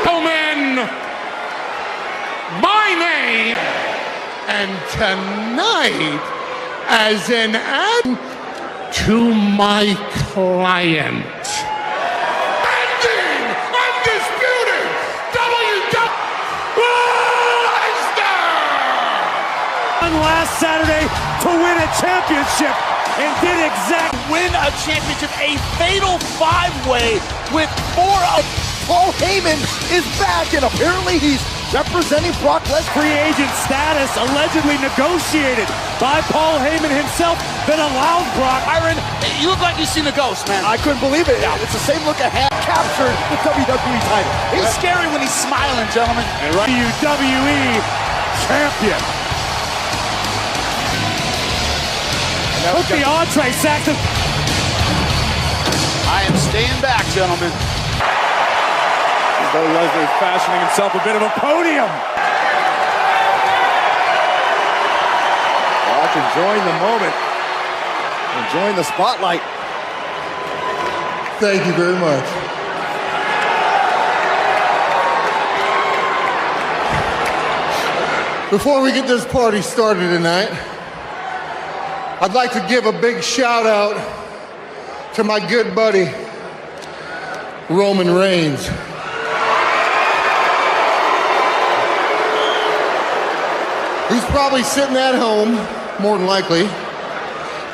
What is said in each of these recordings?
gentlemen, my name, and tonight, as an add to my client, ending undisputed WWE Lesnar! Last Saturday to win a championship and did exactly win a championship, a fatal five-way with four of Paul Hayman is back, and apparently he's representing Brock Lesnar. Free agent status allegedly negotiated by Paul Hayman himself that allowed Brock. Byron, you look like you've seen a ghost, man. I couldn't believe it. It's the same look I had captured the WWE title. He's scary when he's smiling, gentlemen. And WWE champion. Look, the entree sacked him. I am staying back, gentlemen. As though Lesnar is fashioning himself a bit of a podium. Brock enjoying the moment, enjoying the spotlight. Thank you very much. Before we get this party started tonight, I'd like to give a big shout out to my good buddy, Roman Reigns. He's probably sitting at home, more than likely,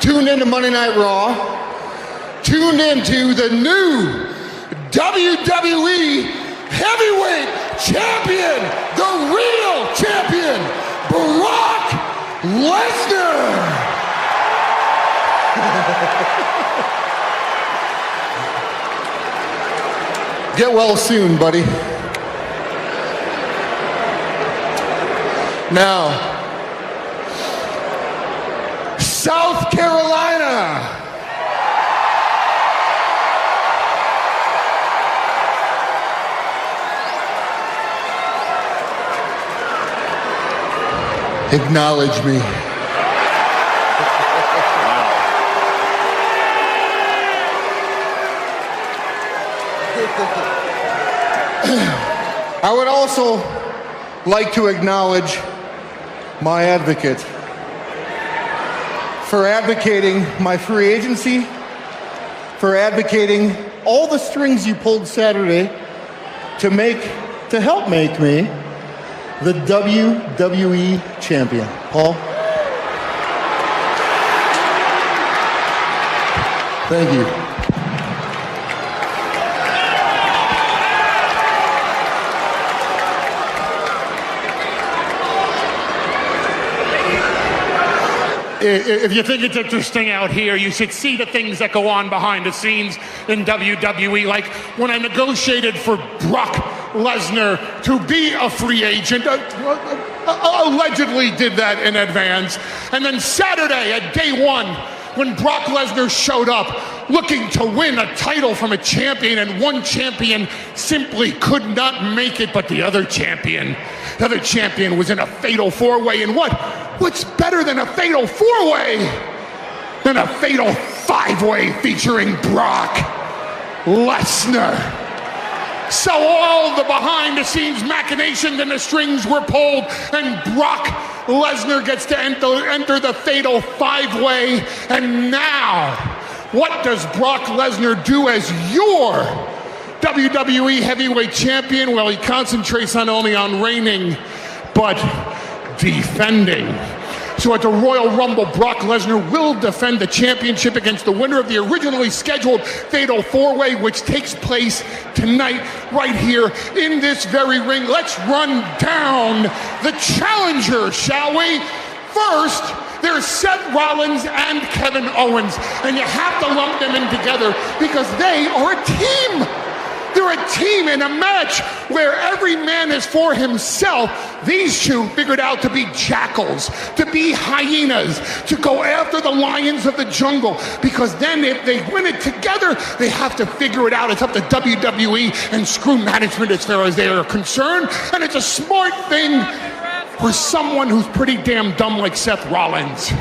tuned into Monday Night Raw, tuned into the new WWE Heavyweight Champion, the real champion, Brock Lesnar. Get well soon, buddy. Now, South Carolina. Acknowledge me. I would also like to acknowledge my advocate for advocating my free agency, for advocating all the strings you pulled Saturday to help make me the WWE champion. Paul? Thank you. If you think it's interesting out here, you should see the things that go on behind the scenes in WWE. Like when I negotiated for Brock Lesnar to be a free agent, allegedly did that in advance. And then Saturday at day one, when Brock Lesnar showed up looking to win a title from a champion, and one champion simply could not make it, but the other champion was in a fatal four-way. And what's better than a fatal four-way than a fatal five-way featuring Brock Lesnar? So all the behind-the-scenes machinations and the strings were pulled, and Brock Lesnar gets to enter the fatal five-way. And now, what does Brock Lesnar do as your WWE Heavyweight Champion? Well, he concentrates not only on reigning, but defending. So at the Royal Rumble, Brock Lesnar will defend the championship against the winner of the originally scheduled Fatal 4-Way, which takes place tonight right here in this very ring. Let's run down the challengers, shall we? First, there's Seth Rollins and Kevin Owens, and you have to lump them in together because they are a team. They're a team in a match where every man is for himself. These two figured out to be jackals, to be hyenas, to go after the lions of the jungle, because then if they win it together, they have to figure it out. It's up to WWE and screw management as far as they are concerned. And it's a smart thing for someone who's pretty damn dumb like Seth Rollins.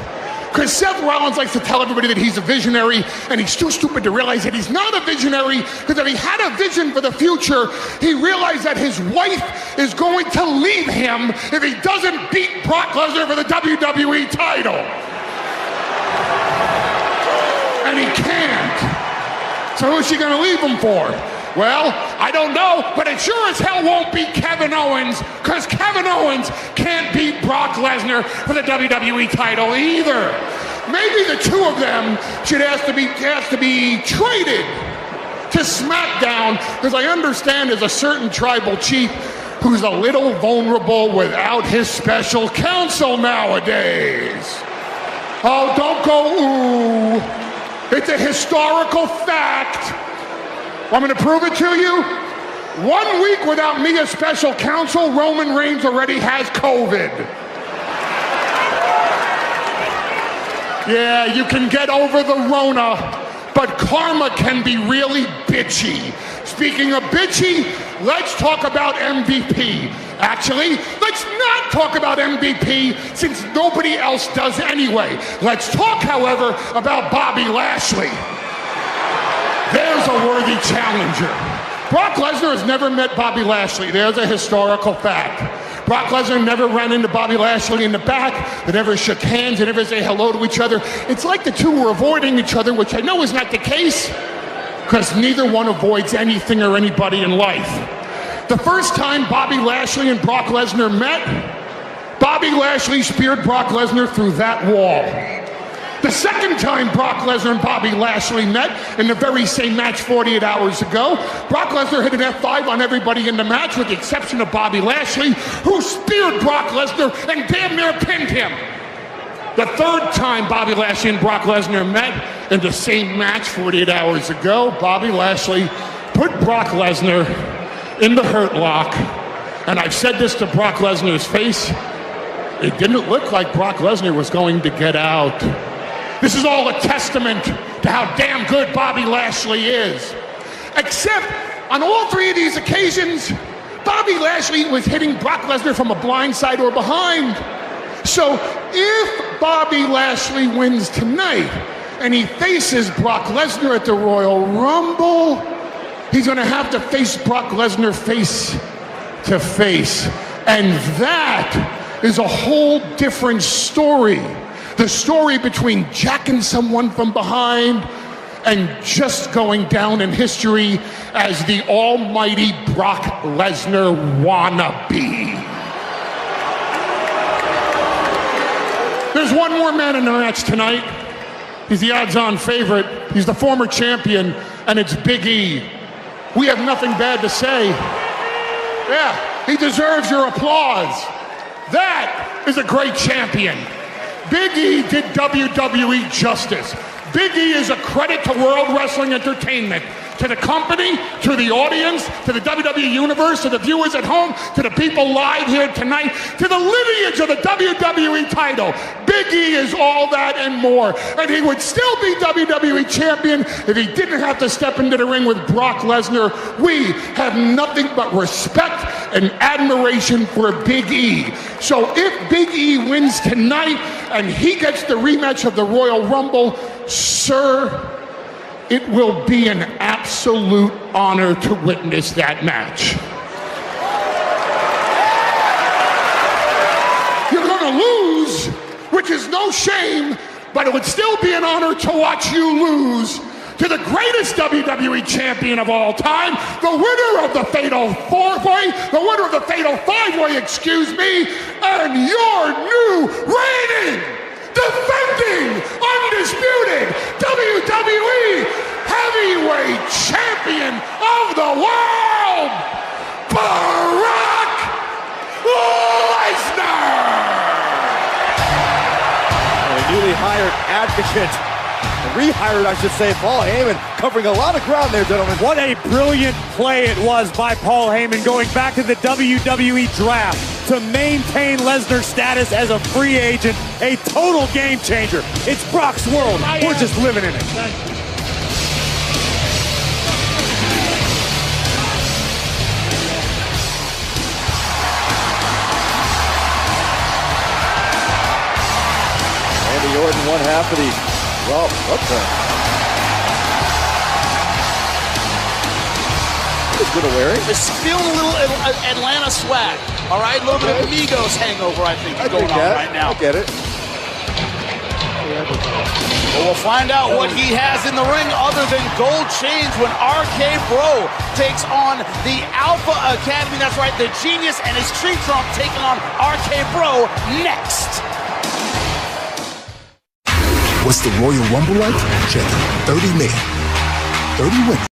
Because Seth Rollins likes to tell everybody that he's a visionary, and he's too stupid to realize that he's not a visionary, because if he had a vision for the future, he realized that his wife is going to leave him if he doesn't beat Brock Lesnar for the WWE title. And he can't. So who's she going to leave him for? Well, I don't know, but it sure as hell won't be Kevin Owens, because Kevin Owens can't beat Brock Lesnar for the WWE title either. Maybe the two of them should have to be traded to SmackDown, because I understand there's a certain tribal chief who's a little vulnerable without his special counsel nowadays. Oh, don't go ooh. It's a historical fact. Want me to prove it to you? 1 week without me as special counsel, Roman Reigns already has COVID. Yeah, you can get over the Rona, but karma can be really bitchy. Speaking of bitchy, let's talk about MVP. Actually, let's not talk about MVP since nobody else does anyway. Let's talk, however, about Bobby Lashley. There's a worthy challenger. Brock Lesnar has never met Bobby Lashley. There's a historical fact. Brock Lesnar never ran into Bobby Lashley in the back. They never shook hands. They never say hello to each other. It's like the two were avoiding each other, which I know is not the case, because neither one avoids anything or anybody in life. The first time Bobby Lashley and Brock Lesnar met, Bobby Lashley speared Brock Lesnar through that wall. The second time Brock Lesnar and Bobby Lashley met, in the very same match 48 hours ago, Brock Lesnar hit an F5 on everybody in the match with the exception of Bobby Lashley, who speared Brock Lesnar and damn near pinned him. The third time Bobby Lashley and Brock Lesnar met, in the same match 48 hours ago, Bobby Lashley put Brock Lesnar in the Hurt Lock, and I've said this to Brock Lesnar's face, it didn't look like Brock Lesnar was going to get out. This is all a testament to how damn good Bobby Lashley is. Except, on all three of these occasions, Bobby Lashley was hitting Brock Lesnar from a blind side or behind. So, if Bobby Lashley wins tonight, and he faces Brock Lesnar at the Royal Rumble, he's gonna have to face Brock Lesnar face to face. And that is a whole different story. The story between jacking someone from behind and just going down in history as the almighty Brock Lesnar wannabe. There's one more man in the match tonight. He's the odds-on favorite. He's the former champion, and it's Big E. We have nothing bad to say. Yeah, he deserves your applause. That is a great champion. Big E did WWE justice. Big E is a credit to World Wrestling Entertainment, to the company, to the audience, to the WWE Universe, to the viewers at home, to the people live here tonight, to the lineage of the WWE title. Big E is all that and more. And he would still be WWE champion if he didn't have to step into the ring with Brock Lesnar. We have nothing but respect and admiration for Big E. So if Big E wins tonight and he gets the rematch of the Royal Rumble, sir, it will be an absolute honor to witness that match. You're gonna lose, which is no shame, but it would still be an honor to watch you lose to the greatest WWE champion of all time, the winner of the Fatal 4-Way, the winner of the Fatal 5-Way, excuse me, and your new reigning, defending, undisputed WWE heavyweight champion of the world, Brock Lesnar! A newly hired advocate, rehired, I should say, Paul Heyman, covering a lot of ground there, gentlemen. What a brilliant play it was by Paul Heyman, going back to the WWE draft to maintain Lesnar's status as a free agent. A total game changer. It's Brock's world. We're just living in it. Randy Orton missing one half of the, well, what the? It's good wearing. It's feeling a little Atlanta swag. All right, a little bit of Migos hangover, I think, is going on right now. I get it. Well, we'll find out what he has in the ring other than gold chains when RK Bro takes on the Alpha Academy. That's right, the Genius and his Tree Trump taking on RK Bro next. What's the Royal Rumble like? Check it. 30 men, 30 women.